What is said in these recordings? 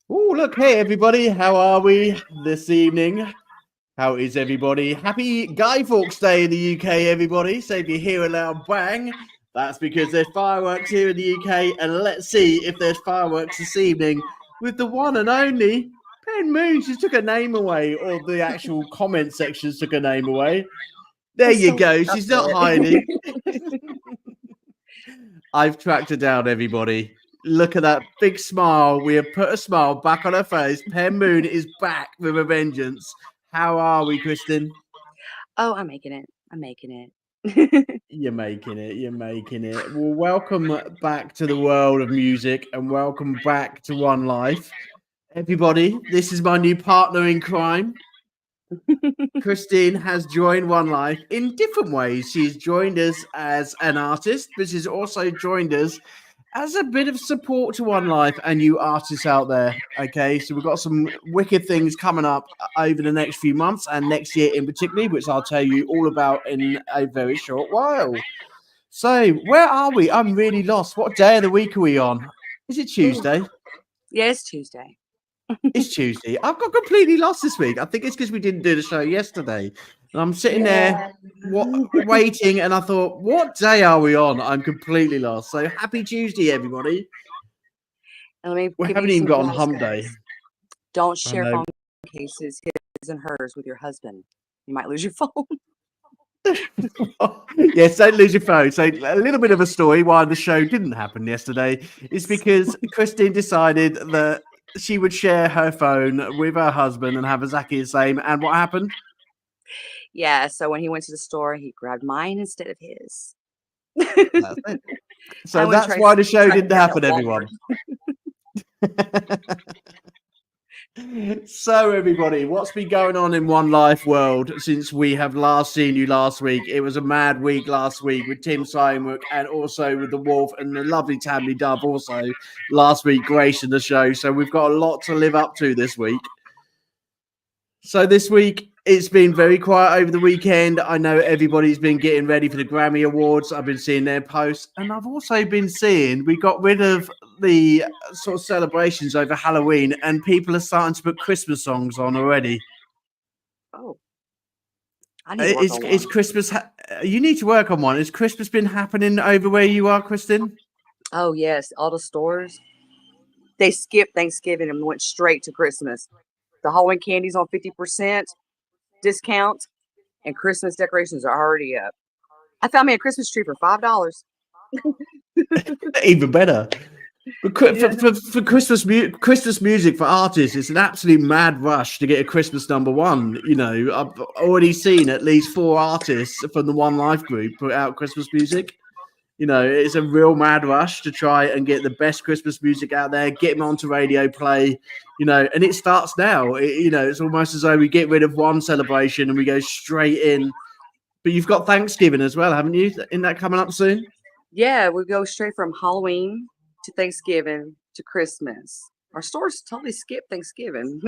Oh, look, hey, everybody. How are we this evening? How is everybody? Happy Guy Fawkes Day in the UK, everybody. So if you hear a loud bang, that's because there's fireworks here in the UK. And let's see if there's fireworks this evening with the one and only Pen Moon. She took her name away, or the actual comment sections took her name away. There you go. She's not hiding. I've tracked her down, everybody. Look at that big smile. We have put a smile back on her face. Pen Moon is back with a vengeance. How are we, Kristen? Oh, I'm making it. I'm making it. You're making it. You're making it. Well, welcome back to the world of music and welcome back to One Life. Everybody, this is my new partner in crime. Christine has joined One Life in different ways. She's joined us as an artist, but she's also joined us as a bit of support to One Life and you artists out there. Okay, so we've got some wicked things coming up over the next few months and next year in particular, which I'll tell you all about in a very short while. So, where are we? I'm really lost. What day of the week are we on? Is it Tuesday? Yeah, it's Tuesday. It's Tuesday. I've got completely lost this week. I think it's because we didn't do the show yesterday. And I'm sitting there waiting, and I thought, what day are we on? I'm completely lost. So happy Tuesday, everybody. We haven't even got on hump day. Don't share phone cases, his and hers, with your husband. You might lose your phone. Yes, don't lose your phone. So a little bit of a story why the show didn't happen yesterday is because Christine decided that she would share her phone with her husband and have exactly the same. And what happened? Yeah, so when he went to the store, he grabbed mine instead of his. That's it. So that's why the show didn't happen, everyone. So, everybody, what's been going on in One Life world since we have last seen you last week? It was a mad week last week with Tim Simonwick and also with the Wolf and the lovely Tammy Dove also last week gracing the show. So we've got a lot to live up to this week. So this week, it's been very quiet over the weekend. I know everybody's been getting ready for the Grammy Awards. I've been seeing their posts. And I've also been seeing we got rid of the sort of celebrations over Halloween and people are starting to put Christmas songs on already. Oh. Is Christmas... you need to work on one. Has Christmas been happening over where you are, Kristen? Oh, yes. All the stores, they skipped Thanksgiving and went straight to Christmas. The Halloween candy's on 50% discount, and Christmas decorations are already up. I found me a Christmas tree for $5. Even better. But for Christmas music for artists, it's an absolute mad rush to get a Christmas number one. You know, I've already seen at least 4 artists from the One Life group put out Christmas music. You know, it's a real mad rush to try and get the best Christmas music out there, get them onto radio play, you know, and it starts now. It's almost as though we get rid of one celebration and we go straight in. But you've got Thanksgiving as well, haven't you? Isn't that coming up soon? Yeah, we go straight from Halloween to Thanksgiving to Christmas. Our stores totally skip Thanksgiving.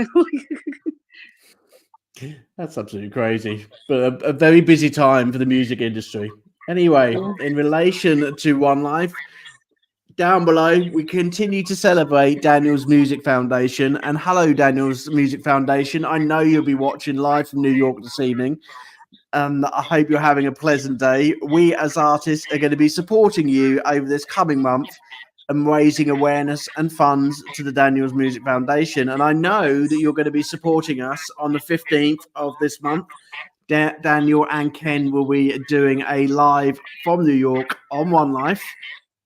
That's absolutely crazy. But a very busy time for the music industry. Anyway, in relation to One Life, down below, we continue to celebrate Daniel's Music Foundation. And hello, Daniel's Music Foundation. I know you'll be watching live from New York this evening. And I hope you're having a pleasant day. We as artists are going to be supporting you over this coming month and raising awareness and funds to the Daniel's Music Foundation. And I know that you're going to be supporting us on the 15th of this month. Daniel and Ken will be doing a live from New York on One Life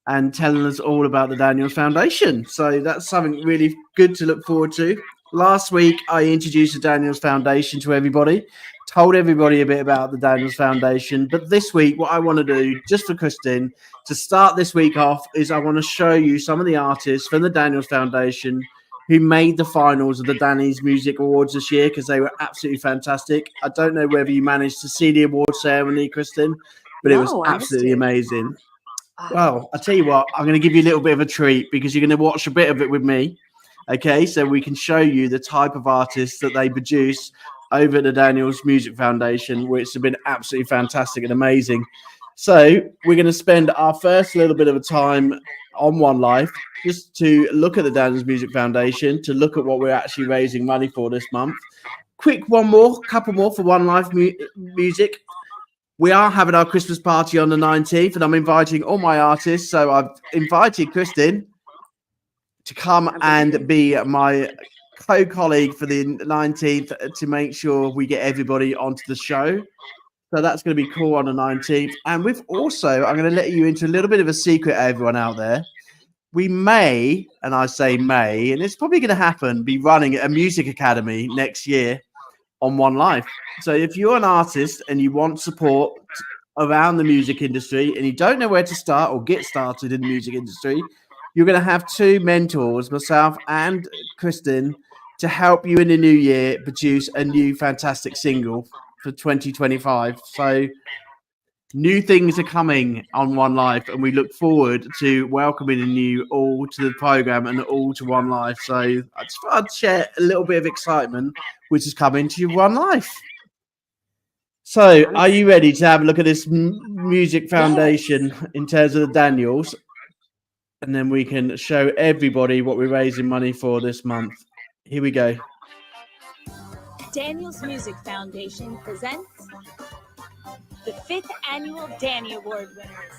and telling us all about the Daniels Foundation. So that's something really good to look forward to. Last week, I introduced the Daniels Foundation to everybody, told everybody a bit about the Daniels Foundation. But this week, what I want to do, just for Kristen, to start this week off, is I want to show you some of the artists from the Daniels Foundation who made the finals of the Danny's Music Awards this year, because they were absolutely fantastic. I don't know whether you managed to see the award ceremony, Kristen, but it was absolutely amazing. Well, I tell you what, I'm going to give you a little bit of a treat because you're going to watch a bit of it with me. Okay, so we can show you the type of artists that they produce over at the Daniels Music Foundation, which have been absolutely fantastic and amazing. So we're going to spend our first little bit of a time on One Life just to look at the Daniels Music Foundation, to look at what we're actually raising money for this month. Quick, couple more for One Life Music. We are having our Christmas party on the 19th, and I'm inviting all my artists. So I've invited Kristen to come and be my co-colleague for the 19th to make sure we get everybody onto the show. So that's going to be cool on the 19th. And we've also, I'm going to let you into a little bit of a secret, everyone out there. We may, and I say may, and it's probably going to happen, be running a music academy next year on One Life. So if you're an artist and you want support around the music industry and you don't know where to start or get started in the music industry, you're going to have two mentors, myself and Kristen, to help you in the new year produce a new fantastic single for 2025. So new things are coming on One Life, and we look forward to welcoming you all to the program and all to One Life. So I just thought I'd share a little bit of excitement which is coming to One Life. So are you ready to have a look at this music foundation in terms of the Daniels? And then we can show everybody what we're raising money for this month. Here we go. Daniels Music Foundation presents the 5th Annual Danny Award winners.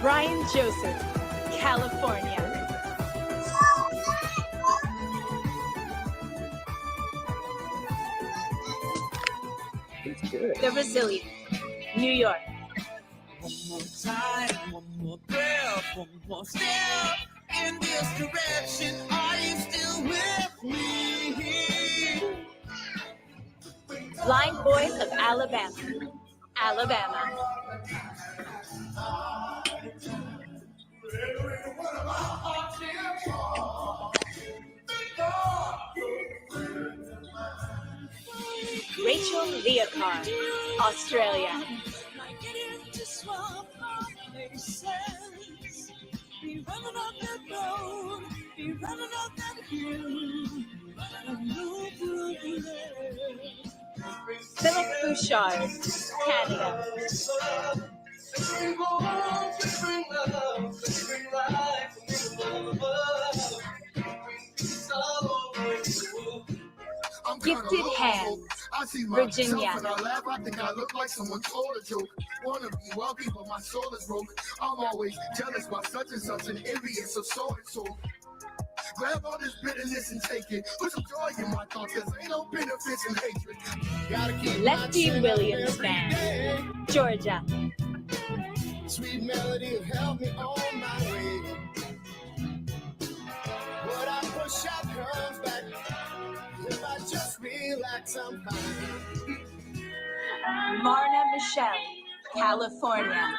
Brian Joseph, California. The Resilient, New York. One more time, one more breath, one more step in this direction. Are you still with me? Blind Boys of Alabama, Alabama. Rachel Leokar, Australia. Be running up that road, be running up that hill. Philip Bouchard, Canada. Gifted Hands, Virginia. I think I look like someone told a joke. Wanna be wealthy, but my soul is broke. I'm always jealous about such and such and envious of so and so. Grab all this bitterness and take it. Put some joy in my thoughts, cause ain't no benefits in hatred. Gotta keep Lefty Williams Band, Georgia. Sweet melody will help me on my way. What I push out comes back. If I just relax, I'm fine. Marna Michelle, California.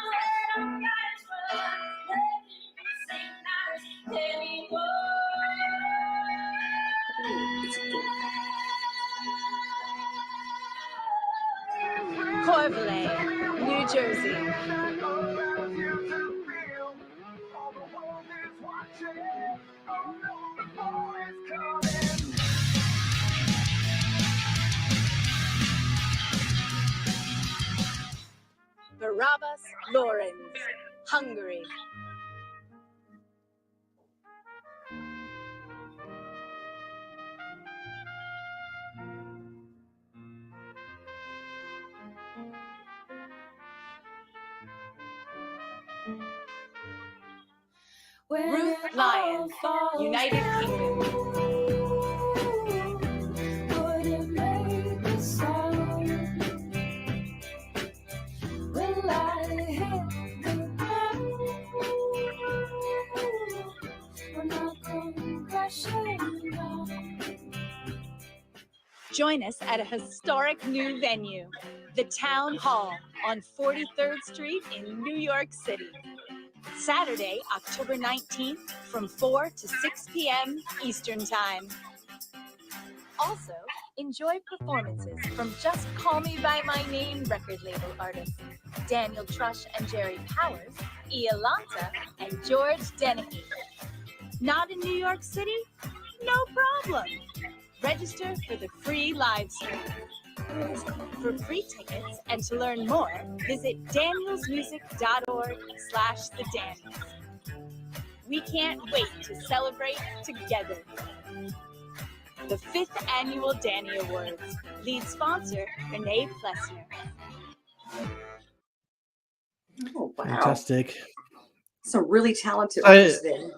Corvallis, New Jersey. Barabbas Lawrence, Hungary. Ruth Lyons, United Kingdom. Join us at a historic new venue, the Town Hall on 43rd Street in New York City. Saturday, October 19th from 4 to 6 p.m. Eastern Time. Also, enjoy performances from Just Call Me By My Name record label artists Daniel Trush and Jerry Powers, Iolanta, and George Dennehy. Not in New York City? No problem. Register for the free live stream. For free tickets and to learn more, visit danielsmusic.org/thedaniels. We can't wait to celebrate together. The 5th Annual Danny Awards. Lead sponsor, Renee Plessner. Oh, wow. Fantastic. Some really talented So- artists there.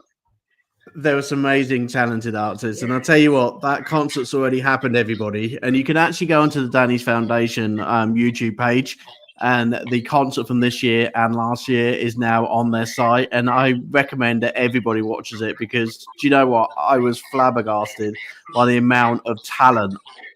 There were some amazing, talented artists. And I'll tell you what, that concert's already happened, everybody. And you can actually go onto the Danny's Foundation YouTube page. And the concert from this year and last year is now on their site. And I recommend that everybody watches it because, do you know what? I was flabbergasted by the amount of talent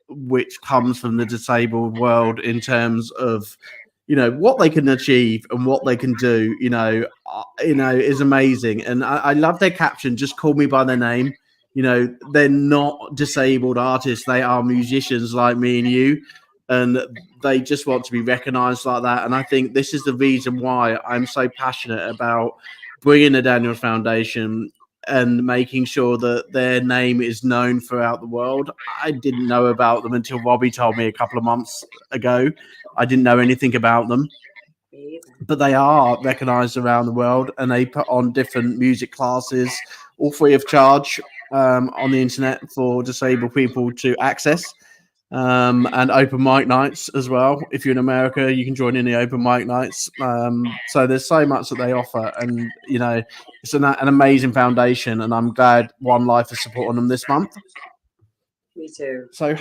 which comes from the disabled world in terms of, you know, what they can achieve and what they can do, is amazing. And I love their caption, just call me by their name. You know, they're not disabled artists. They are musicians like me and you. And they just want to be recognized like that. And I think this is the reason why I'm so passionate about bringing the Daniels Foundation and making sure that their name is known throughout the world. I didn't know about them until Robbie told me a couple of months ago. I didn't know anything about them, but they are recognized around the world, and they put on different music classes, all free of charge, on the internet for disabled people to access, and open mic nights as well. If you're in America, you can join in the open mic nights. So there's so much that they offer, and you know, it's an amazing foundation, and I'm glad One Life is supporting them this month. Me too. So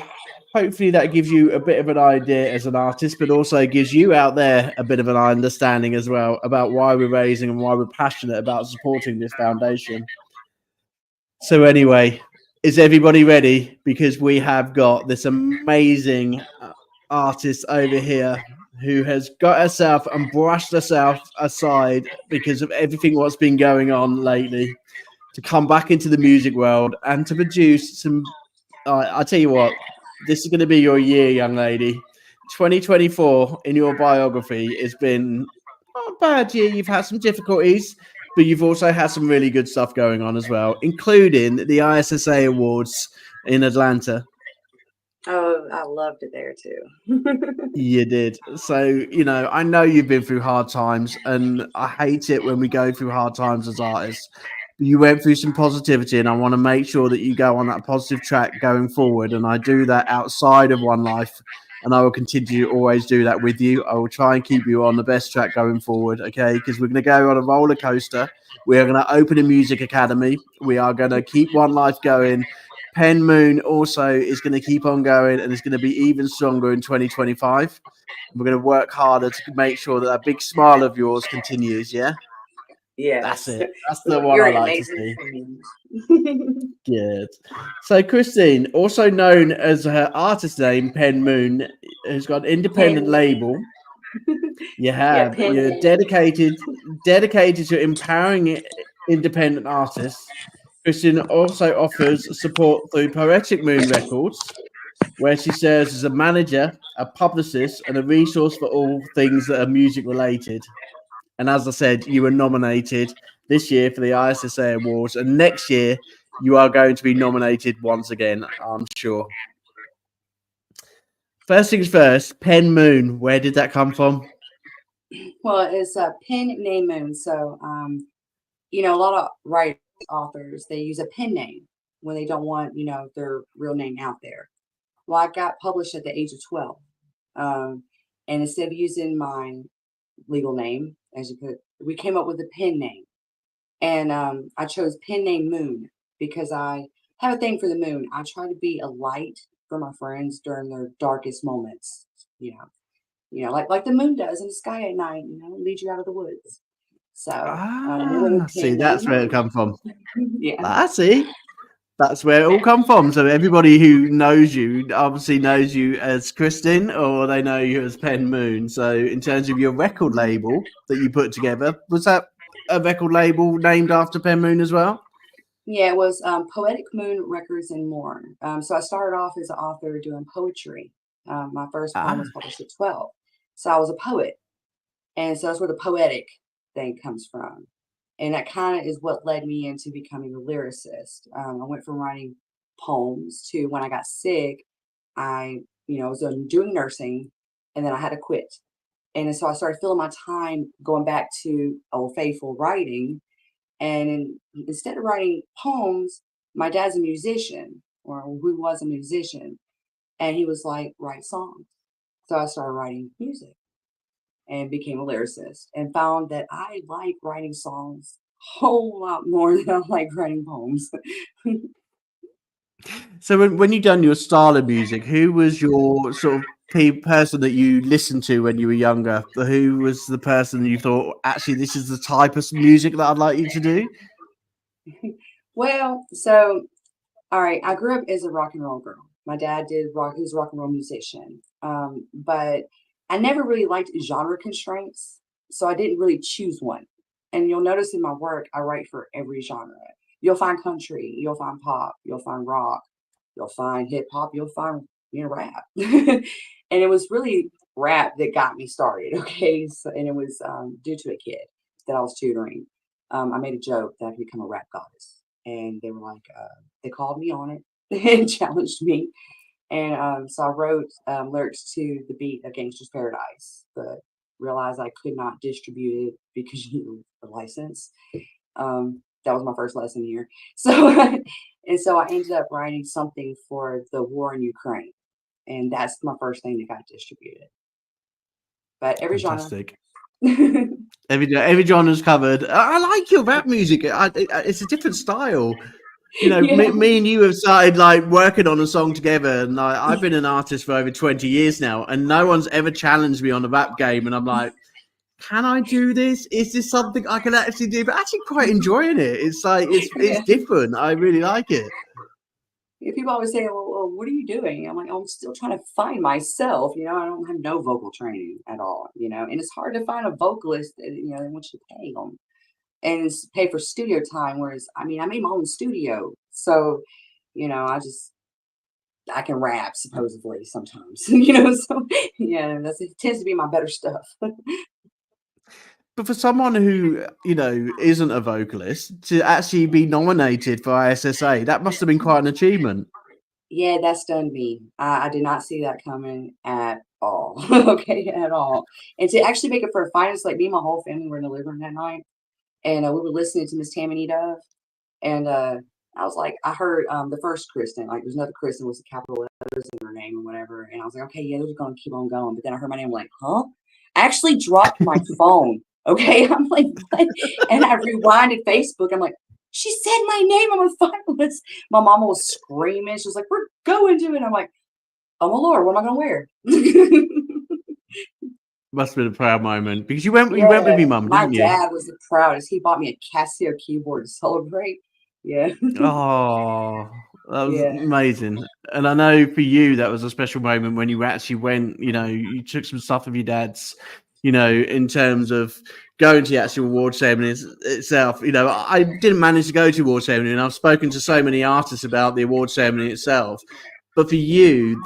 hopefully that gives you a bit of an idea as an artist, but also gives you out there a bit of an understanding as well about why we're raising and why we're passionate about supporting this foundation. So anyway, is everybody ready? Because we have got this amazing artist over here who has got herself and brushed herself aside because of everything what's been going on lately to come back into the music world and to produce some. I'll tell you what, this is going to be your year, young lady. 2024 in your biography has been not a bad year. You've had some difficulties, but you've also had some really good stuff going on as well, including the ISSA Awards in Atlanta. Oh, I loved it there too. You did. So, you know, I know you've been through hard times, and I hate it when we go through hard times as artists. But you went through some positivity, and I want to make sure that you go on that positive track going forward. And I do that outside of One Life, and I will continue to always do that with you. I will try and keep you on the best track going forward, okay? Because we're going to go on a roller coaster. We are going to open a music academy. We are going to keep One Life going. Pen Moon also is going to keep on going, and it's going to be even stronger in 2025. We're going to work harder to make sure that that big smile of yours continues. Yeah, Yeah, that's it. That's the one You're I an like to amazing see. friend. Good. So, Christine, also known as her artist name, Pen Moon, has got an independent Pen. label. You have. Pen You're Moon. dedicated to empowering independent artists. Kristen also offers support through Poetic Moon Records, where she serves as a manager, a publicist, and a resource for all things that are music related. And as I said, you were nominated this year for the ISSA Awards, and next year you are going to be nominated once again, I'm sure. First things first, Pen Moon, where did that come from? Well, it's a pen name Moon. So, you know, a lot of writers, authors, they use a pen name when they don't want, you know, their real name out there. Well, I got published at the age of 12. And instead of using my legal name, as you put, we came up with a pen name. And I chose pen name Moon because I have a thing for the moon. I try to be a light for my friends during their darkest moments, like the moon does in the sky at night, lead you out of the woods. So See, that's where it comes from. Yeah. I see. That's where it all come from. So everybody who knows you obviously knows you as Kristen, or they know you as Pen Moon. So in terms of your record label that you put together, was that a record label named after Pen Moon as well? Yeah, it was Poetic Moon Records and More. So I started off as an author doing poetry. My first poem was published at 12. So I was a poet. And so that's where the poetic thing comes from. And that kind of is what led me into becoming a lyricist. I went from writing poems to when I got sick, I, I was doing nursing, and then I had to quit. And so I started filling my time going back to Old Faithful writing. And instead of writing poems, my dad's a musician, or who was a musician, and he was like, write songs. So I started writing music and became a lyricist, and found that I like writing songs a whole lot more than I like writing poems. So when you done your style of music, who was your sort of person that you listened to when you were younger? Who was the person that you thought, actually, this is the type of music that I'd like you to do? Well, so all right, I grew up as a rock and roll girl. My dad did rock; he was a rock and roll musician. But I never really liked genre constraints, so I didn't really choose one. And you'll notice in my work, I write for every genre. You'll find country, you'll find pop, you'll find rock, you'll find hip hop, you'll find rap. And it was really rap that got me started. Okay, so and it was due to a kid that I was tutoring. I made a joke that I could become a rap goddess, and they were like, they called me on it and challenged me. And so I wrote lyrics to the beat of Gangster's Paradise, but realized I could not distribute it because you need a license. That was my first lesson here. So, and so I ended up writing something for the war in Ukraine. And that's my first thing that got distributed. But every genre. Fantastic. Every genre's covered. I like your rap music. It's a different style. Yeah. Me and you have started like working on a song together, and I've been an artist for over 20 years now, and no one's ever challenged me on a rap game. And I'm like, can I do this? Is this something I can actually do? But actually, quite enjoying it. It's like it's different. I really like it. Yeah, people always say, well, what are you doing? I'm like, I'm still trying to find myself. I don't have no vocal training at all, and it's hard to find a vocalist that, they want you to pay them and pay for studio time. Whereas, I made my own studio. So, I can rap supposedly sometimes, so, yeah, it tends to be my better stuff. But for someone who, isn't a vocalist, to actually be nominated for ISSA, that must have been quite an achievement. Yeah, that stunned me. I did not see that coming at all. Okay, at all. And to actually make it for a finals, like me and my whole family were in the living room that night, and we were listening to Miss Tammany Dove, and I was like, I heard the first Kristen, like there's another Kristen with capital letters in her name or whatever, and I was like, okay, yeah, they're just gonna keep on going. But then I heard my name, like, huh? I actually dropped my phone. Okay, I'm like, what? And I rewinded Facebook. I'm like, she said my name. I'm a finalist. My mama was screaming. She was like, we're going to it. I'm like, oh my Lord, what am I gonna wear? Must have been a proud moment because you went with your mum, my didn't you? dad was the proudest. He bought me a Casio keyboard to celebrate. Yeah. Oh, that was Yeah. amazing. And I know for you that was a special moment when you actually went, you took some stuff of your dad's, in terms of going to the actual award ceremony itself. I didn't manage to go to award ceremony, and I've spoken to so many artists about the award ceremony itself. But for you,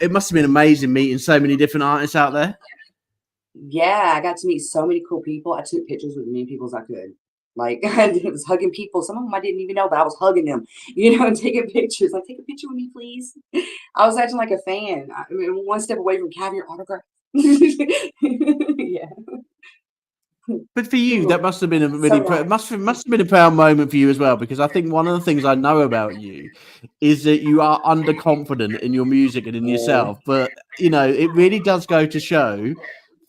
it must have been amazing meeting so many different artists out there. Yeah, I got to meet so many cool people. I took pictures with as many people as I could. Like I was hugging people. Some of them I didn't even know, but I was hugging them, and taking pictures. Like, take a picture with me, please. I was acting like a fan. One step away from having your autograph. Yeah. But for you, that must have been a So really must have been a proud moment for you as well, because I think one of the things I know about you is that you are underconfident in your music and in yourself. But it really does go to show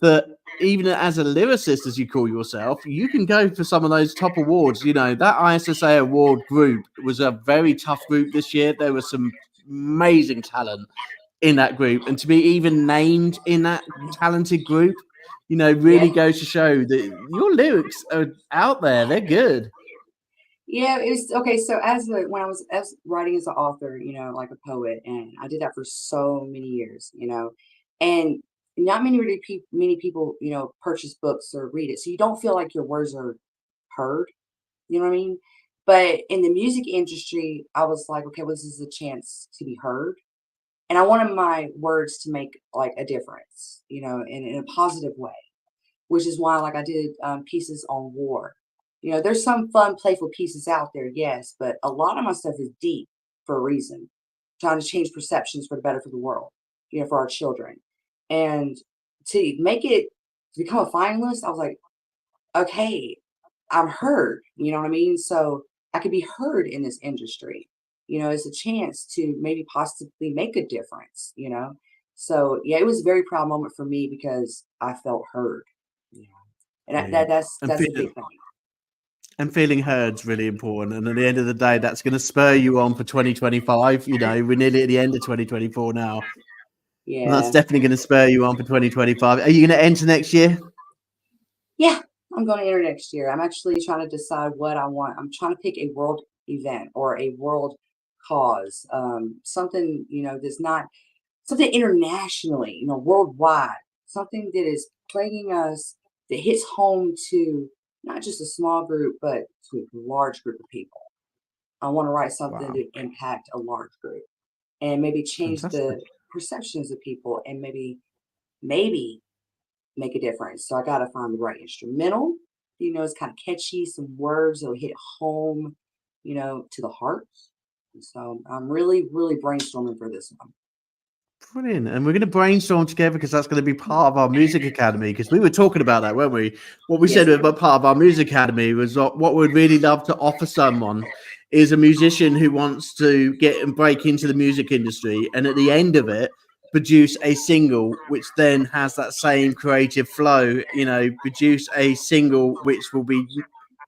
that even as a lyricist, as you call yourself, you can go for some of those top awards. That ISSA award group was a very tough group this year. There was some amazing talent in that group, and to be even named in that talented group, really goes to show that your lyrics are out there. They're good. Yeah, it's okay. So when I was writing as an author, like a poet, and I did that for so many years, and not many people, purchase books or read it, so you don't feel like your words are heard. You know what I mean? But in the music industry, I was like, okay, well, this is a chance to be heard, and I wanted my words to make like a difference, in a positive way, which is why like I did pieces on war. There's some fun, playful pieces out there, yes, but a lot of my stuff is deep for a reason, trying to change perceptions for the better for the world. for our children. And to make it to become a finalist, I was like, okay, I'm heard, you know what I mean? So I could be heard in this industry, it's a chance to maybe possibly make a difference. So yeah, it was a very proud moment for me because I felt heard. you know, and Brilliant. And that's a big thing. feeling heard's really important. And at the end of the day, that's going to spur you on for 2025. We're nearly at the end of 2024 now. Yeah. And that's definitely going to spur you on for 2025. Are you going to enter next year? Yeah, I'm going to enter next year. I'm actually trying to decide what I want. I'm trying to pick a world event or a world cause, something, that's not something internationally, worldwide, something that is plaguing us, that hits home to not just a small group, but to a large group of people. I want to write something Wow. to impact a large group and maybe change Fantastic. the perceptions of people and maybe make a difference. So I got to find the right instrumental. It's kind of catchy, some words that'll hit home, to the heart. And so I'm really, really brainstorming for this one. Brilliant. And we're going to brainstorm together because that's going to be part of our music academy. Because we were talking about that, weren't we? What we Yes, said about part of our music academy was what we'd really love to offer someone is a musician who wants to get and break into the music industry. And at the end of it, produce a single which then has that same creative flow, produce a single which will be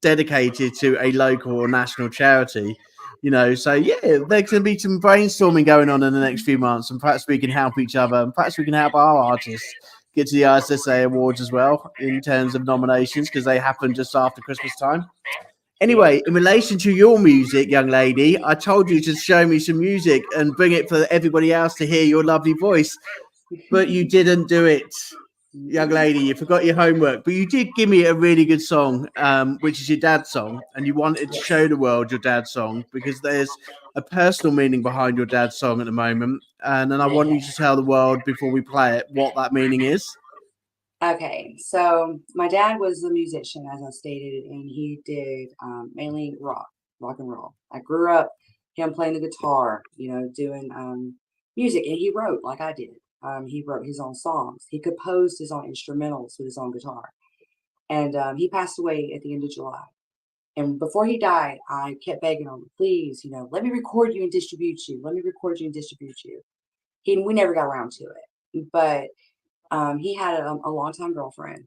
dedicated to a local or national charity. So yeah, there's going to be some brainstorming going on in the next few months, and perhaps we can help each other, and perhaps we can help our artists get to the ISSA Awards as well in terms of nominations, because they happen just after Christmas time. Anyway, in relation to your music, young lady, I told you to show me some music and bring it for everybody else to hear your lovely voice, but you didn't do it. Young lady, you forgot your homework, but you did give me a really good song, which is your dad's song, and you wanted to show the world your dad's song because there's a personal meaning behind your dad's song at the moment, and then I want you to tell the world before we play it what that meaning is. Okay, so my dad was a musician, as I stated, and he did mainly rock and roll. I grew up him playing the guitar, doing music, and he wrote like I did. He wrote his own songs. He composed his own instrumentals with his own guitar. And he passed away at the end of July. And before he died, I kept begging him, please, let me record you and distribute you. Let me record you and distribute you. We never got around to it. But he had a longtime girlfriend,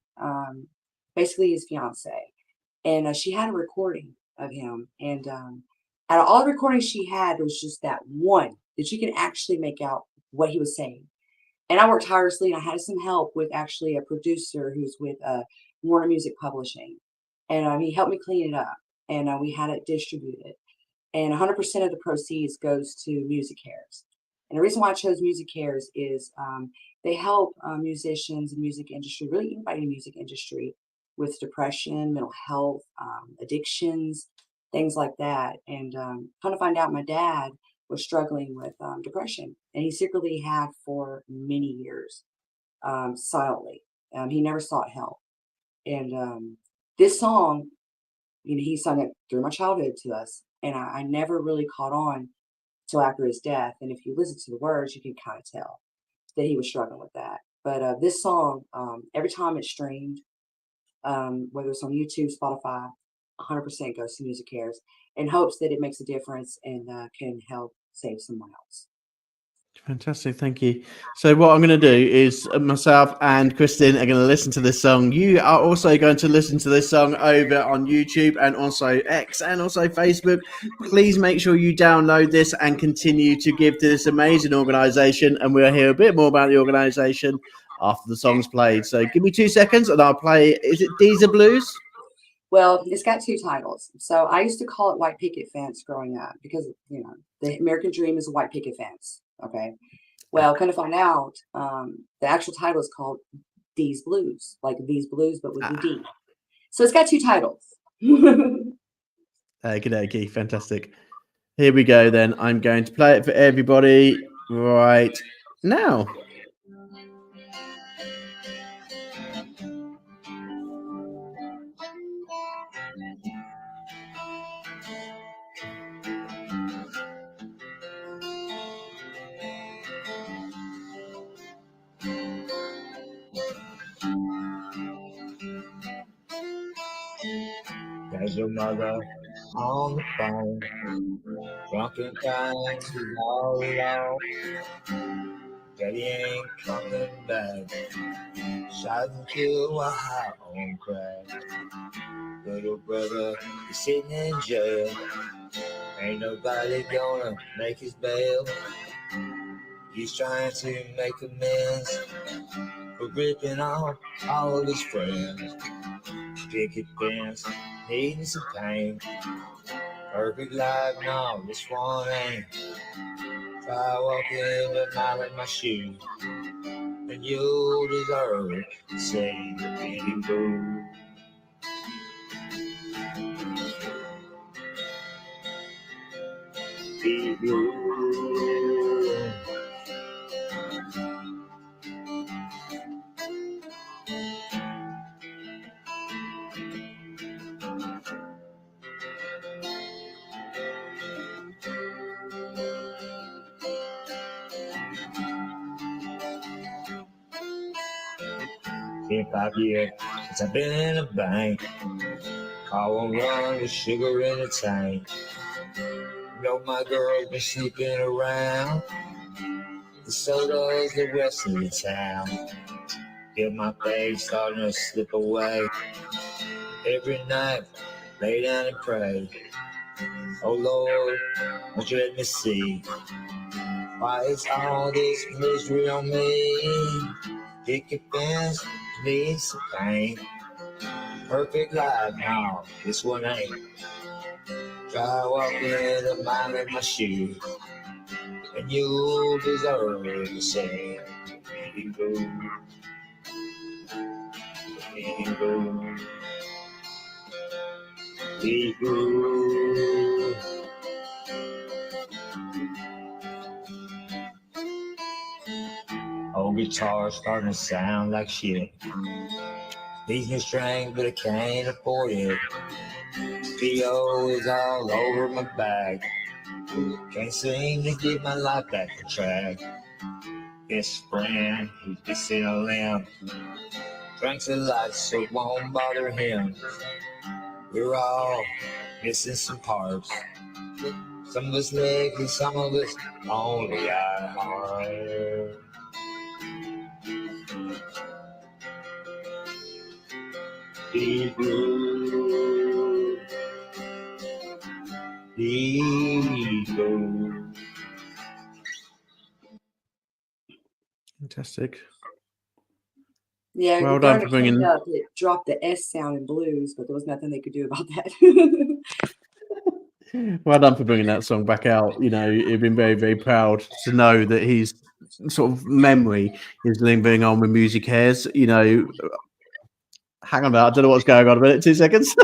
basically his fiance. And she had a recording of him. And out of all the recordings she had, there was just that one that you can actually make out what he was saying. And I worked tirelessly, and I had some help with actually a producer who's with Warner Music Publishing. And he helped me clean it up, and we had it distributed. And 100% of the proceeds goes to Music Cares. And the reason why I chose Music Cares is they help musicians and music industry, really anybody in the music industry, with depression, mental health, addictions, things like that. And kind of find out my dad was struggling with depression, and he secretly had for many years, silently. He never sought help. And this song, he sung it through my childhood to us, and I never really caught on till after his death. And if you listen to the words, you can kind of tell that he was struggling with that. But this song, every time it's streamed, whether it's on YouTube, Spotify, 100% goes to Music Cares in hopes that it makes a difference and can help save someone else. Fantastic, thank you. So what I'm going to do is myself and Kristen are going to listen to this song. You are also going to listen to this song over on YouTube and also X and also Facebook. Please make sure you download this and continue to give to this amazing organization, and we'll hear a bit more about the organization after the song's played. So give me 2 seconds and I'll play. Is it Deezer Blues? Well, it's got 2 titles. So I used to call it White Picket Fence growing up because, the American dream is a white picket fence. Okay. Well, kind of find out, the actual title is called These Blues, like These Blues, but with the D. So it's got 2 titles. Okey-dokey, fantastic. Here we go then. I'm going to play it for everybody right now. As your mother on the phone, drunken times is all alone. Daddy ain't coming back. Shot and killed while high on crack. Little brother is sitting in jail. Ain't nobody gonna make his bail. He's trying to make amends for ripping off all of his friends. Picket fence, needing some pain. Perfect life, no, this one ain't. Try walking a mile in my shoes, and you deserve the same any boo. Be blue. In 5 years since I've been in a bank, I won't run with sugar in the tank. Know my girl's been sneaking around, and so does the rest of the town. Feel my face starting to slip away. Every night, lay down and pray. Oh Lord, won't you let me see? Why is all this misery on me? Picket fence, need some pain. Perfect life, no, this one ain't. Try walking a mile in my shoes, and you deserve the same. Be blue, be blue, be blue. Old guitar starting to sound like shit. Needs new strings, but I can't afford it. P.O. is all over my back. Can't seem to get my life back on track. Best friend, he's missing a limb. Drinks a lot so it won't bother him. We're all missing some parts. Some of us legs and some of us only our heart. Be blue. Be blue. Fantastic. Yeah, Well if done Garner for bringing- cleaned up, it dropped the S sound in blues, but there was nothing they could do about that. Well done for bringing that song back out. You know, you've been very, very proud to know that his sort of memory is lingering on with music hairs. You know, hang on a minute, I don't know what's going on a minute, 2 seconds.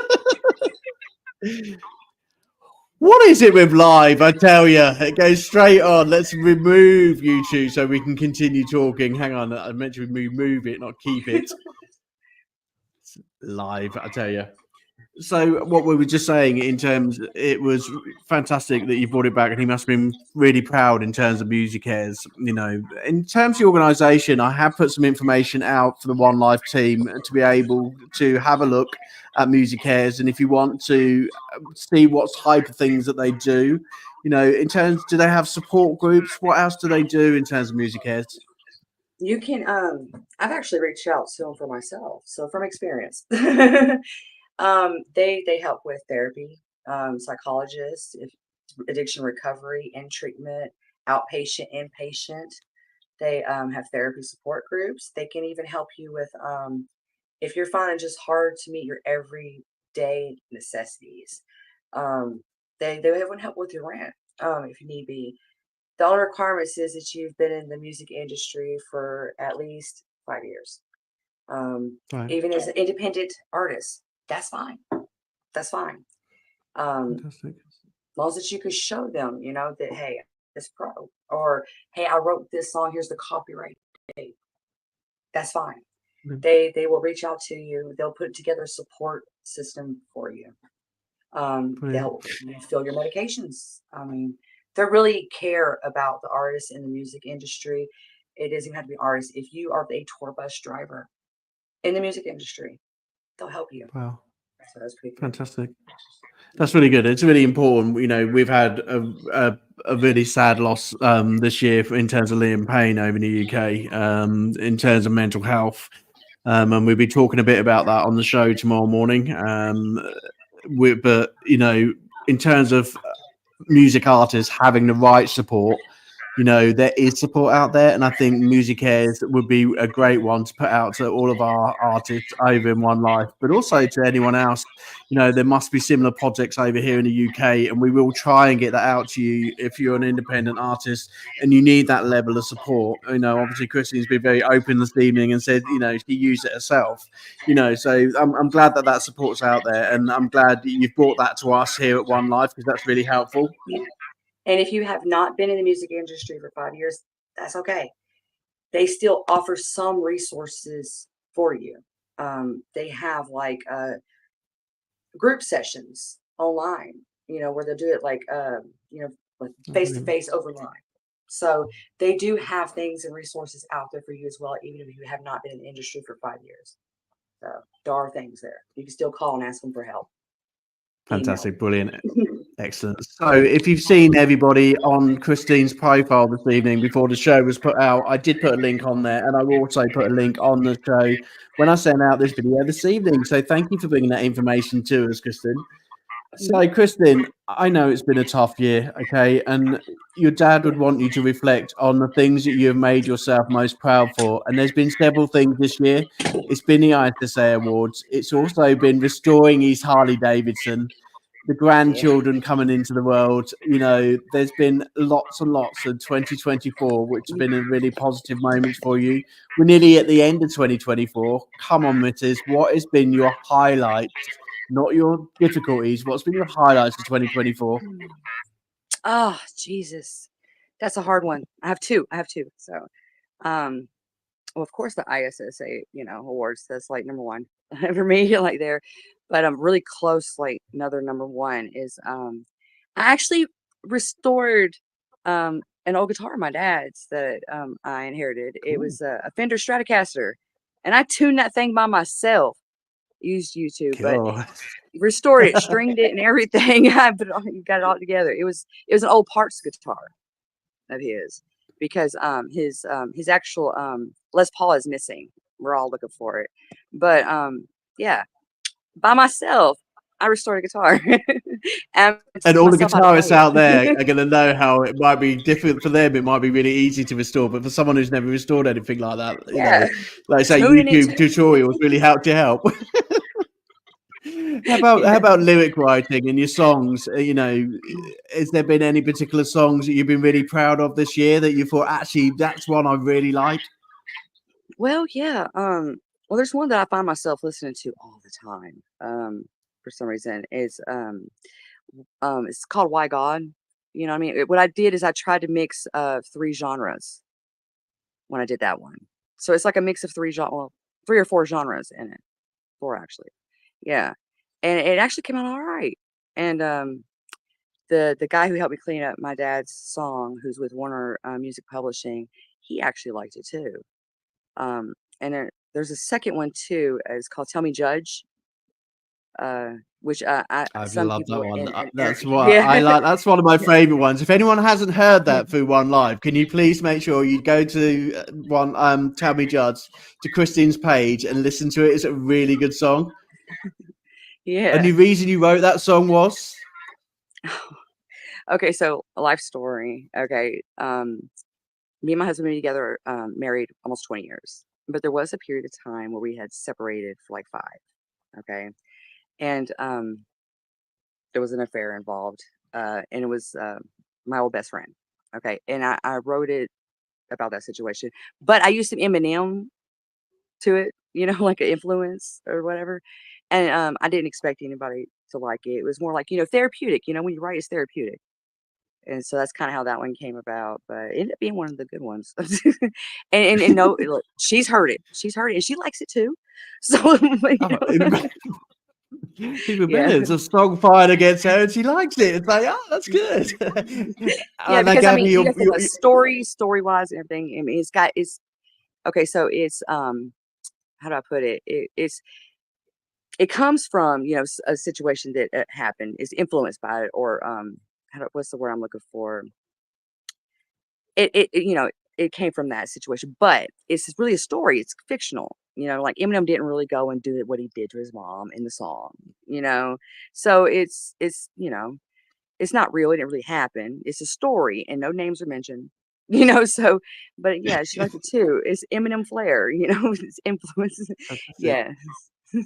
What is it with live? I tell you, it goes straight on. Let's remove YouTube so we can continue talking. Hang on, I meant to remove it, not keep it. It's live, I tell you. So what we were just saying in terms, it was fantastic that you brought it back, and he must have been really proud in terms of Music Airs. You know, in terms of the organisation, I have put some information out for the One Life team to be able to have a look at Music Airs, and if you want to see what type of things that they do, you know, in terms, do they have support groups? What else do they do in terms of Music Airs? You can I've actually reached out to them for myself, so from experience. They help with therapy, psychologists, addiction recovery and treatment, outpatient, inpatient. They have therapy support groups. They can even help you with if you're finding it just hard to meet your everyday necessities. They even help with your rent if you need be. The only requirements is that you've been in the music industry for at least 5 years. Right. Even as an independent artist, that's fine. That's fine. Fantastic. As long as you can show them, you know, that, hey, it's pro, or hey, I wrote this song, here's the copyright date. That's fine. Mm. They will reach out to you. They'll put together a support system for you. They'll fill your medications. I mean, they really care about the artists in the music industry. It doesn't even have to be artists. If you are a tour bus driver in the music industry, they'll help you. Wow. So that's pretty good. Fantastic. That's really good. It's really important. You know, we've had a really sad loss this year in terms of Liam Payne over in the UK, in terms of mental health. And we'll be talking a bit about that on the show tomorrow morning. But, you know, in terms of music artists having the right support, you know, there is support out there, and I think Music Cares would be a great one to put out to all of our artists over in One Life, but also to anyone else. You know, there must be similar projects over here in the UK, and we will try and get that out to you if you're an independent artist and you need that level of support. You know, obviously Christine's been very open this evening and said, you know, she used it herself. You know, so I'm glad that that support's out there, and I'm glad that you've brought that to us here at One Life because that's really helpful. Yeah. And if you have not been in the music industry for 5 years, that's okay. They still offer some resources for you. They have like group sessions online, you know, where they'll do it like, you know, face to face over line. So they do have things and resources out there for you as well, even if you have not been in the industry for 5 years. So there are things there. You can still call and ask them for help. Fantastic, brilliant, excellent. So if you've seen everybody on Christine's profile this evening before the show was put out, I did put a link on there, and I will also put a link on the show when I send out this video this evening. So thank you for bringing that information to us, Kristen. So, Kristen, I know it's been a tough year, okay, and your dad would want you to reflect on the things that you have made yourself most proud for. And there's been several things this year. It's been the ISSA Awards. It's also been restoring his Harley Davidson, the grandchildren coming into the world. You know, there's been lots and lots of 2024, which has been a really positive moment for you. We're nearly at the end of 2024. Come on, Mrs. What has been your highlight? Not your difficulties. What's been your highlights of 2024? Oh, Jesus. That's a hard one. I have two. So, well, of course, the ISSA, you know, awards, that's like number one for me, like there. But I'm really close, like another number one is I actually restored an old guitar of my dad's that I inherited. It was a Fender Stratocaster, and I tuned that thing by myself. Used YouTube, but Cool. restored it, stringed it, and everything. I put it all, got it all together. It was an old parts guitar of his because his actual Les Paul is missing. We're all looking for it, but yeah, by myself, I restored a guitar. And all the myself how to play guitarists out it. there are going to know how it might be different for them. It might be really easy to restore, but for someone who's never restored anything like that, you know, Yeah, like I say, tuning it YouTube tutorials really helped you help. How about lyric writing in your songs? You know, has there been any particular songs that you've been really proud of this year that you thought actually that's one I really like? Well, yeah. Well, there's one that I find myself listening to all the time. For some reason, it's called "Why God." You know what I mean? What I did is I tried to mix three genres when I did that one. So it's like a mix of well, 3 or 4 genres in it. 4 actually. Yeah. And it actually came out all right. And the guy who helped me clean up my dad's song, who's with Warner Music Publishing, he actually liked it too. And there's a second one too. It's called "Tell Me Judge," which I've some loved that people one. and That's what I yeah. like. That's one of my favorite ones. If anyone hasn't heard that through One Live, can you please make sure you go to Tell Me Judge to Christine's page and listen to it? It's a really good song. Yeah. And the reason you wrote that song was? Okay, so a life story. Okay. Me and my husband been together, married almost 20 years. But there was a period of time where we had separated for like 5. Okay. And there was an affair involved. And it was my old best friend. Okay. And I wrote it about that situation. But I used some Eminem to it, you know, like an influence or whatever. And I didn't expect anybody to like it. It was more like, you know, therapeutic. You know, when you write, it's therapeutic. And so that's kind of how that one came about, but it ended up being one of the good ones. and no, look, she's heard it. She's heard it, and she likes it too. So you know. She's Yeah, rebellious. A song fired against her, and she likes it. It's like, oh, that's good. yeah. Now, Because I Gabby, mean, you have to story wise and everything. I mean, it's okay. So it's how do I put it? It's it comes from, you know, a situation that happened, is influenced by it, or what's the word I'm looking for? You know, it came from that situation, but it's really a story. It's fictional. You know, like Eminem didn't really go and do what he did to his mom in the song. You know, so it's you know, it's not real. It didn't really happen. It's a story, and no names are mentioned. You know, so but yeah, she liked it too. It's Eminem flair. You know, it's influence. Fantastic. Yeah.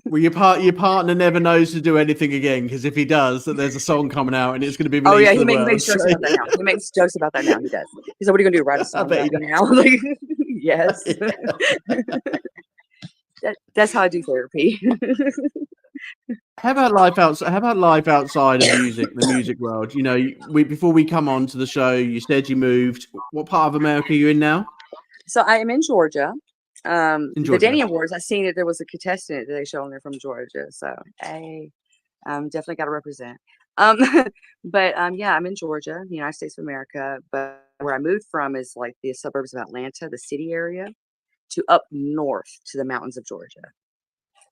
Well, your partner never knows to do anything again, because if he does, then there's a song coming out and it's going to be Oh released yeah, to the he world. makes jokes about that now. He makes jokes about that now. He does. He said, "What are you gonna do? Write a I song bet he about me does. now?" Like, yes. That's how I do therapy. How about life outside? How about life outside of music, the music world? You know, before we come on to the show, you said you moved. What part of America are you in now? So I am in Georgia. In The Georgia. Danny Awards, I seen it. There was a contestant that they showed on there from Georgia. So hey, definitely got to represent. Um, but yeah, I'm in Georgia, the United States of America. But where I moved from is like the suburbs of Atlanta, the city area, to up north to the mountains of Georgia,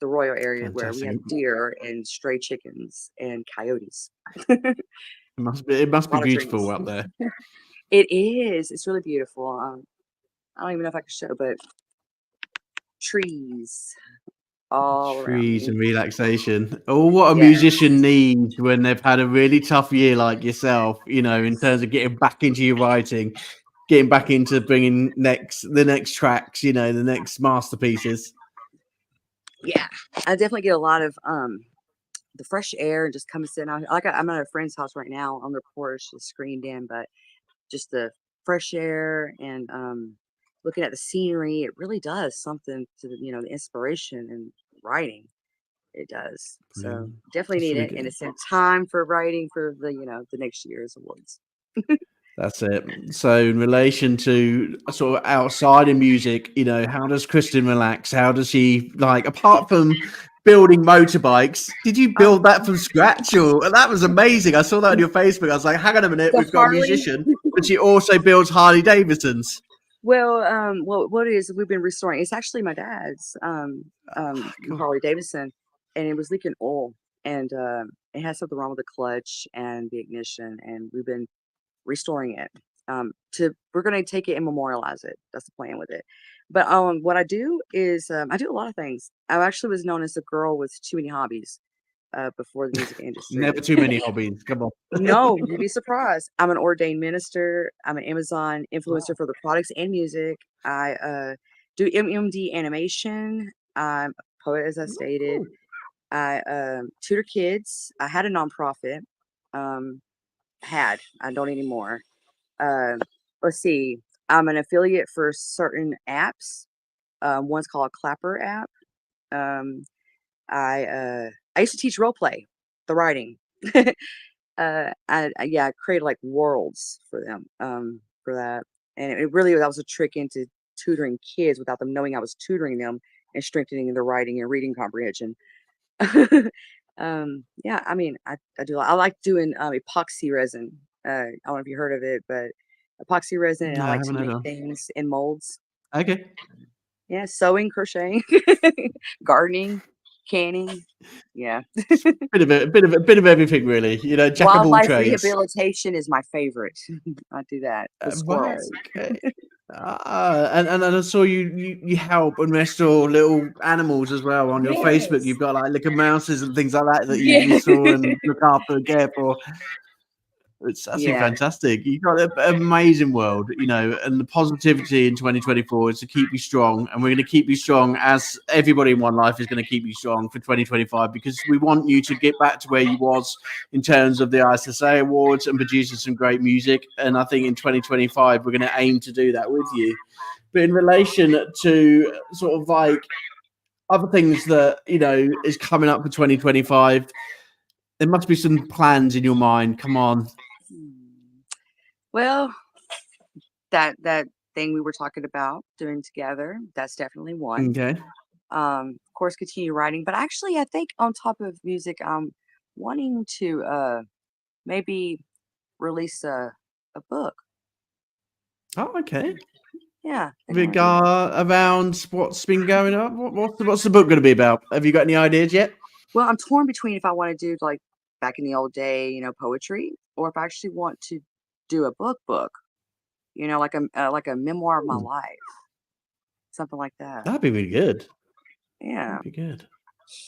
the Royal area, where we Fantastic. have deer and stray chickens and coyotes. It must A be lot of trees. beautiful up there. It is. It's really beautiful. I don't even know if I can show, but trees all around Trees me. and relaxation. Oh, what a Yeah. musician needs when they've had a really tough year like yourself, you know, in terms of getting back into your writing, getting back into bringing the next tracks, you know, the next masterpieces. Yeah. I definitely get a lot of the fresh air and just come and sit out. Like I'm at a friend's house right now on their porch, it's screened in, but just the fresh air and looking at the scenery, it really does something to the, you know, the inspiration and writing. It does. So Brilliant. definitely That's need really it. And good. it's in time for writing for the, you know, the next year's awards. That's it. So, in relation to sort of outside of music, you know, how does Kristen relax? How does she, like, apart from building motorbikes, did you Oh, build that from scratch? Or that was amazing. I saw that on your Facebook. I was like, hang on a minute, the we've got a Harley. musician, but she also builds Harley Davidsons. Well, what it is we've been restoring? It's actually my dad's Cool. Harley Davidson, and it was leaking oil, and it had something wrong with the clutch and the ignition, and we've been restoring it. We're gonna take it and memorialize it. That's the plan with it. But what I do is I do a lot of things. I actually was known as a girl with too many hobbies before the music Never industry. too many hobbies. Come on. No, you'd be surprised. I'm an ordained minister. I'm an Amazon influencer for the products and music. I do MMD animation. I'm a poet, as I stated. Cool. I tutor kids. I had a nonprofit. Um, I don't anymore. Uh, let's see. I'm an affiliate for certain apps. One's called Clapper app. Um, I used to teach role play, the writing. Yeah, I created like worlds for them, for that. And it really that was a trick into tutoring kids without them knowing I was tutoring them and strengthening their writing and reading comprehension. Yeah, I mean, I do. I like doing epoxy resin. I don't know if you heard of it, but epoxy resin, and I No, I like haven't to heard make of. things in molds. Okay. Yeah, sewing, crocheting, gardening, canning. Yeah. Bit of everything, really. You know, jack of all Wildlife trades. rehabilitation is my favorite. I do that with Right. squirrels. Okay. And I saw you help and restore little animals as well on your Facebook. Yes. You've got like little mouses and things like that you Yeah. restore and look after and care for. It's absolutely Yeah. fantastic. You've got an amazing world, you know, and the positivity in 2024 is to keep you strong. And we're going to keep you strong, as everybody in One Life is going to keep you strong for 2025, because we want you to get back to where you was in terms of the ISSA Awards and producing some great music. And I think in 2025, we're going to aim to do that with you. But in relation to sort of like other things that, you know, is coming up for 2025, there must be some plans in your mind. Come on. Well, that thing we were talking about doing together, that's definitely one. Okay. Of course, continue writing, but actually, I think on top of music, I'm wanting to maybe release a book. Oh, okay. Yeah, I think I want to do that. Around what's been going on. What's the book going to be about? Have you got any ideas yet? Well, I'm torn between if I want to do like back in the old day, poetry, or if I actually want to do a book, like a memoir of my Hmm, life, something like that. that'd be really good. Yeah, That'd be good.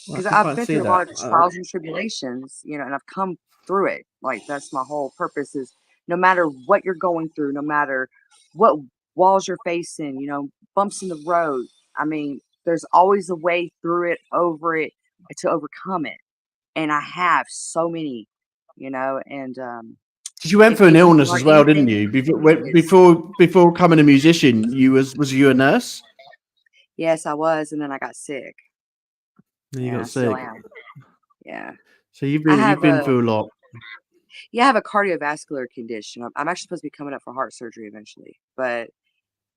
Well, I because can I've quite been see through a that. lot of trials and tribulations, and I've come through it. Like that's my whole purpose is no matter what you're going through, no matter what walls you're facing, bumps in the road. I mean, there's always a way through it, over it, to overcome it. And I have so many, and 'Cause you went if through an people illness learn as well, didn't anything, you? it's Before becoming a musician, was you a nurse? yes, I was, and then I got sick, And you and got I still sick. am. Yeah, So I you've have been a through a lot. yeah, I have a cardiovascular condition. I'm actually supposed to be coming up for heart surgery eventually, but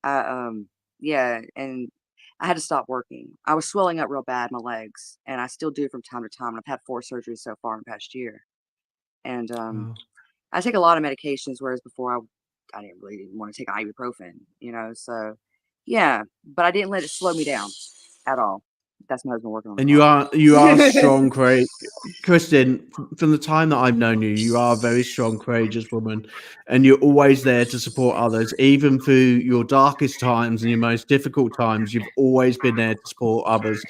I yeah, and I had to stop working. I was swelling up real bad in my legs, and I still do from time to time. I've had 4 surgeries so far in the past year, and Wow. I take a lot of medications, whereas before I didn't really even want to take ibuprofen. So yeah, but I didn't let it slow me down at all. That's my husband working on the And car. you are strong, Kristen. From the time that I've known you, you are a very strong, courageous woman, and you're always there to support others, even through your darkest times and your most difficult times. You've always been there to support others.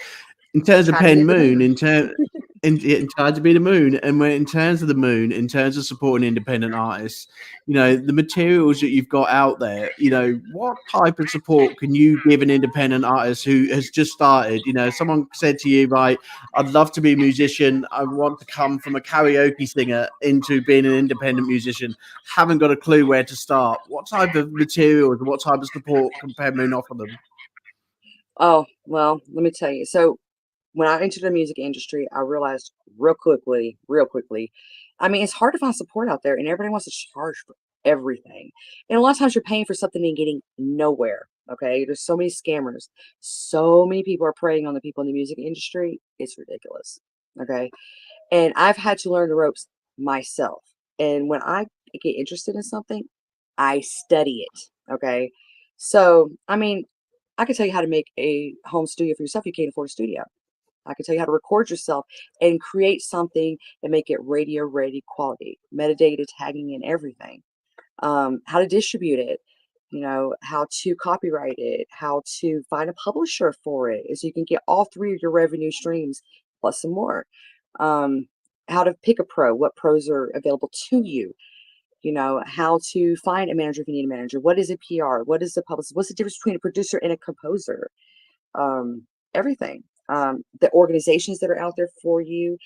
In terms of Try to be Pen the Moon, moon. in charge to be the moon, and when in terms of the moon, in terms of supporting independent artists, the materials that you've got out there, what type of support can you give an independent artist who has just started? Someone said to you, right, I'd love to be a musician. I want to come from a karaoke singer into being an independent musician. Haven't got a clue where to start. What type of materials, what type of support can Pen Moon offer them? Oh, well, let me tell you. So when I entered the music industry, I realized real quickly. I mean, it's hard to find support out there, and everybody wants to charge for everything. And a lot of times you're paying for something and getting nowhere. Okay. There's so many scammers. So many people are preying on the people in the music industry. It's ridiculous. Okay. And I've had to learn the ropes myself. And when I get interested in something, I study it. Okay. So, I mean, I can tell you how to make a home studio for yourself. You can't afford a studio. I can tell you how to record yourself and create something and make it radio ready quality, metadata tagging and everything. How to distribute it, how to copyright it, how to find a publisher for it, so you can get all three of your revenue streams plus some more. Um, how to pick a pro, what pros are available to you, how to find a manager if you need a manager. What is a PR? What is a publicist? What's the difference between a producer and a composer? Everything. The organizations that are out there for you,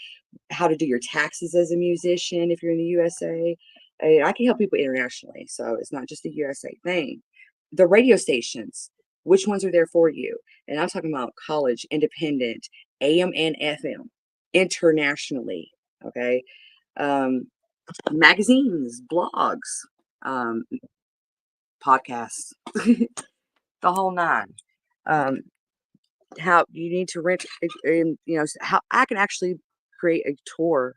how to do your taxes as a musician if you're in the USA. I can help people internationally, so it's not just a USA thing. The radio stations, which ones are there for you? And I'm talking about college, independent, AM and FM, internationally. Okay. Um, magazines, blogs, um, podcasts, the whole nine. Um, how you need to rent, and how I can actually create a tour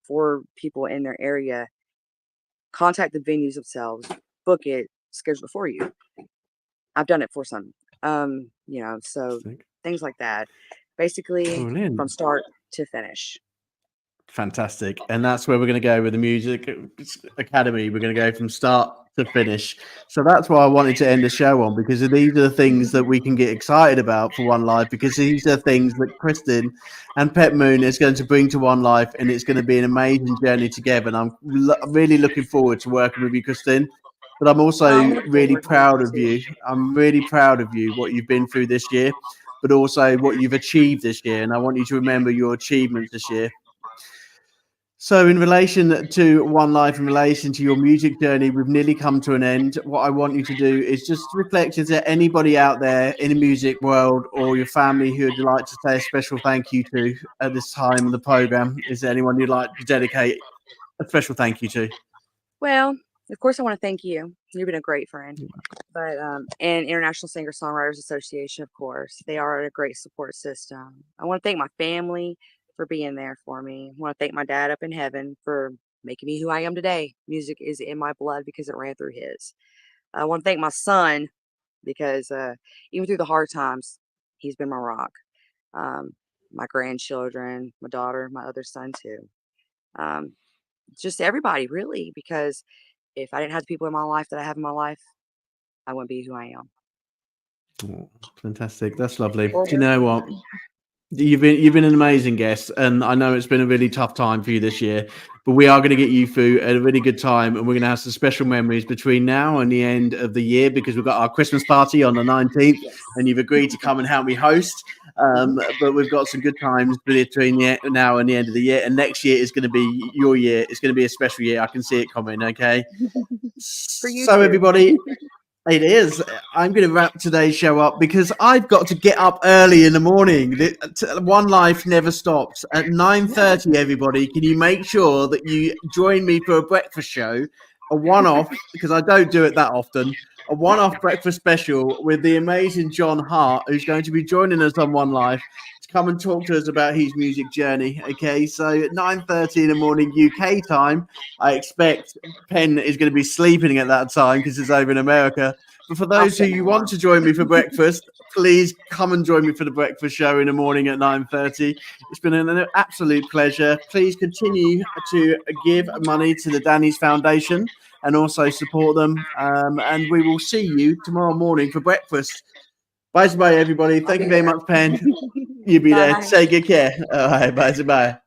for people in their area, contact the venues themselves, book it, schedule it for you. I've done it for some. So things like that. Basically Brilliant. from start to finish. Fantastic. And that's where we're going to go with the Music Academy. We're going to go from start to finish. So that's why I wanted to end the show on, because these are the things that we can get excited about for One Life, because these are things that Kristen and Pet Moon is going to bring to One Life, and it's going to be an amazing journey together. And I'm really looking forward to working with you, Kristen. But I'm I also look really forward to proud it of too. you. I'm really proud of you, what you've been through this year, but also what you've achieved this year. And I want you to remember your achievements this year. So, in relation to One Life, in relation to your music journey, we've nearly come to an end. What I want you to do is just reflect: is there anybody out there in the music world or your family who would you like to say a special thank you to at this time of the program? Is there anyone you'd like to dedicate a special thank you to? Well, of course, I want to thank you. You've been a great friend. But and International Singer Songwriters Association, of course, they are a great support system. I want to thank my family for being there for me. I want to thank my dad up in heaven for making me who I am today. Music is in my blood because it ran through his. I want to thank my son because even through the hard times, he's been my rock. Um, my grandchildren, my daughter, my other son too. Just everybody really, because if I didn't have the people in my life that I have in my life, I wouldn't be who I am. Oh, fantastic. That's lovely. Do you know what? You've been an amazing guest, and I know it's been a really tough time for you this year, but we are going to get you through a really good time, and we're going to have some special memories between now and the end of the year, because we've got our Christmas party on the 19th, and you've agreed to come and help me host. But we've got some good times between now and the end of the year, and next year is going to be your year. It's going to be a special year. I can see it coming. Okay. For you So too. everybody. It is. I'm going to wrap today's show up because I've got to get up early in the morning. One Life never stops. At 9:30, everybody, can you make sure that you join me for a breakfast show, a one-off, because I don't do it that often, a one-off breakfast special with the amazing John Hart, who's going to be joining us on One Life to come and talk to us about his music journey. Okay, so at 9:30 in the morning UK time, I expect Penn is going to be sleeping at that time because it's over in America. But for those who you want to join me for breakfast, please come and join me for the breakfast show in the morning at 9:30. It's been an absolute pleasure. Please continue to give money to the Danny's Foundation and also support them. And we will see you tomorrow morning for breakfast. Bye, everybody. Thank you very much, Penn. You be there. Bye. Say good care. All right. Bye.